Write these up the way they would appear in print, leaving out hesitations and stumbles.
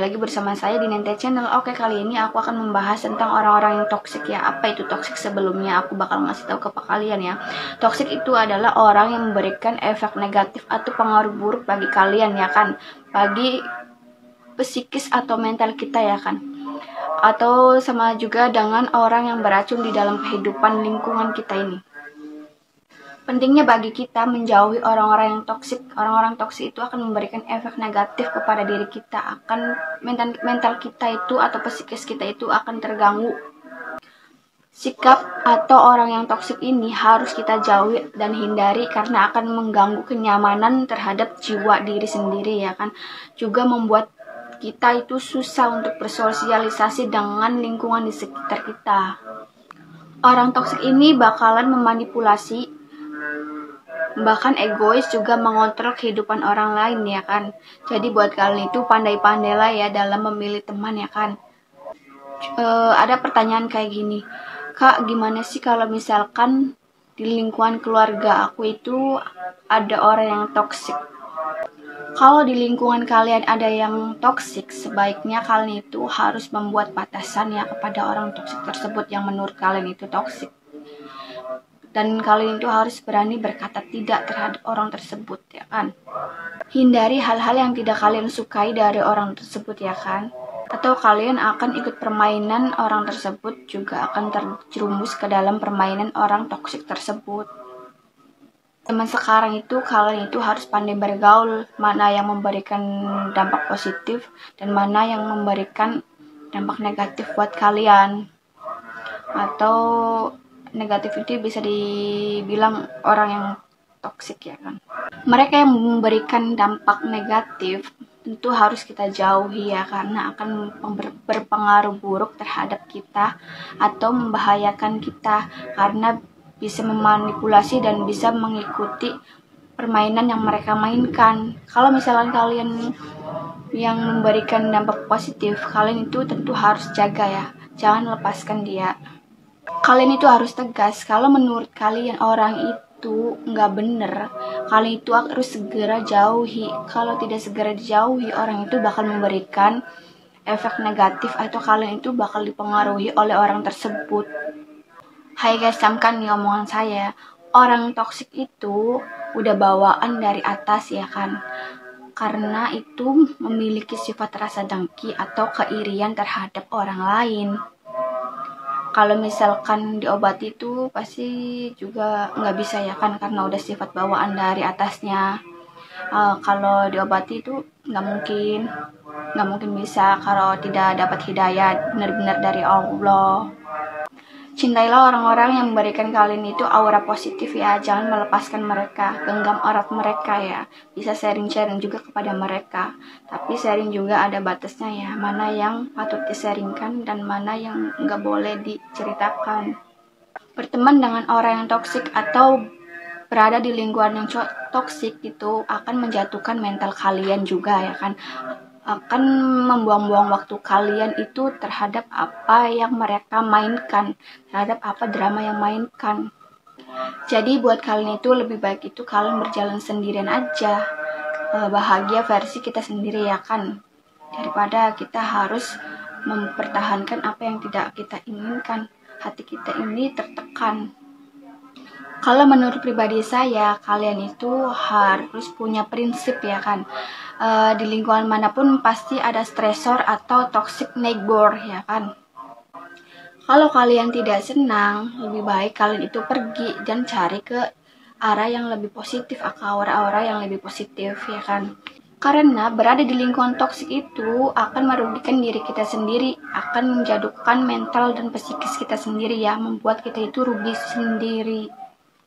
lagi bersama saya di Nente Channel. Oke, kali ini aku akan membahas tentang orang-orang yang toksik ya. Apa itu toksik? Sebelumnya aku bakal ngasih tahu ke kalian ya. Toksik itu adalah orang yang memberikan efek negatif atau pengaruh buruk bagi kalian ya kan. Bagi psikis atau mental kita ya kan. Atau sama juga dengan orang yang beracun di dalam kehidupan lingkungan kita ini. Pentingnya bagi kita menjauhi orang-orang yang toksik. Orang-orang toksik itu akan memberikan efek negatif kepada diri kita. Akan mental kita itu atau psikis kita itu akan terganggu. Sikap atau orang yang toksik ini harus kita jauhi dan hindari karena akan mengganggu kenyamanan terhadap jiwa diri sendiri ya kan. Juga membuat kita itu susah untuk bersosialisasi dengan lingkungan di sekitar kita. Orang toksik ini bakalan memanipulasi, bahkan egois, juga mengontrol kehidupan orang lain ya kan. Jadi buat kalian itu pandai-pandailah ya dalam memilih teman ya kan. Ada pertanyaan kayak gini, Kak, gimana sih kalau misalkan di lingkungan keluarga aku itu ada orang yang toksik? Kalau di lingkungan kalian ada yang toksik, sebaiknya kalian itu harus membuat batasan ya kepada orang toksik tersebut yang menurut kalian itu toksik. Dan kalian itu harus berani berkata tidak terhadap orang tersebut ya kan. Hindari hal-hal yang tidak kalian sukai dari orang tersebut ya kan. Atau kalian akan ikut permainan orang tersebut, juga akan terjerumus ke dalam permainan orang toksik tersebut. Teman sekarang itu kalian itu harus pandai bergaul, mana yang memberikan dampak positif dan mana yang memberikan dampak negatif buat kalian. Atau negatif itu bisa dibilang orang yang toksik ya kan. Mereka yang memberikan dampak negatif tentu harus kita jauhi ya, karena akan berpengaruh buruk terhadap kita atau membahayakan kita karena bisa memanipulasi dan bisa mengikuti permainan yang mereka mainkan. Kalau misalkan kalian yang memberikan dampak positif, kalian itu tentu harus jaga ya, jangan lepaskan dia. Kalian itu harus tegas. Kalau menurut kalian orang itu nggak bener, kalian itu harus segera jauhi. Kalau tidak segera dijauhi, orang itu bakal memberikan efek negatif atau kalian itu bakal dipengaruhi oleh orang tersebut. Hai guys, camkan nih omongan saya. Orang toksik itu udah bawaan dari atas ya kan. Karena itu memiliki sifat rasa dengki atau keirian terhadap orang lain. Kalau misalkan diobati itu pasti juga nggak bisa ya kan, karena udah sifat bawaan dari atasnya. Kalau diobati itu nggak mungkin bisa kalau tidak dapat hidayah benar-benar dari Allah. Cintailah orang-orang yang memberikan kalian itu aura positif ya, jangan melepaskan mereka, genggam erat mereka ya. Bisa sharing-sharing juga kepada mereka, tapi sharing juga ada batasnya ya, mana yang patut disaringkan dan mana yang nggak boleh diceritakan. Berteman dengan orang yang toksik atau berada di lingkungan yang toksik itu akan menjatuhkan mental kalian juga ya kan, akan membuang-buang waktu kalian itu terhadap apa yang mereka mainkan, terhadap apa drama yang mainkan. Jadi buat kalian itu lebih baik itu kalian berjalan sendirian aja, bahagia versi kita sendiri ya kan, daripada kita harus mempertahankan apa yang tidak kita inginkan. Hati kita ini tertekan. Kalau menurut pribadi saya, kalian itu harus punya prinsip ya kan. Di lingkungan manapun pasti ada stresor atau toxic neighbor ya kan. Kalau kalian tidak senang, lebih baik kalian itu pergi dan cari ke arah yang lebih positif, aura-aura yang lebih positif ya kan. Karena berada di lingkungan toksik itu akan merugikan diri kita sendiri, akan menjatuhkan mental dan psikis kita sendiri ya, membuat kita itu rugi sendiri.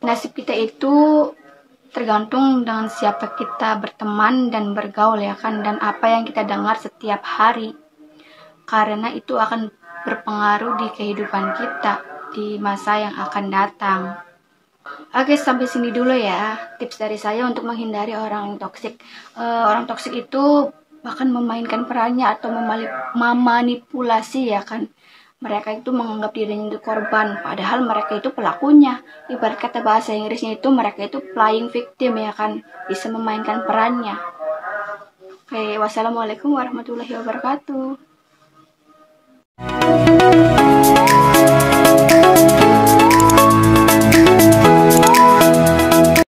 Nasib kita itu tergantung dengan siapa kita berteman dan bergaul ya kan, dan apa yang kita dengar setiap hari, karena itu akan berpengaruh di kehidupan kita di masa yang akan datang. Oke, sampai sini dulu ya tips dari saya untuk menghindari orang yang toksik. Orang toksik itu bahkan memainkan perannya atau memanipulasi ya kan. Mereka itu menganggap dirinya itu korban, padahal mereka itu pelakunya. Ibarat kata bahasa Inggrisnya itu mereka itu playing victim ya kan, bisa memainkan perannya. Oke, wassalamualaikum warahmatullahi wabarakatuh.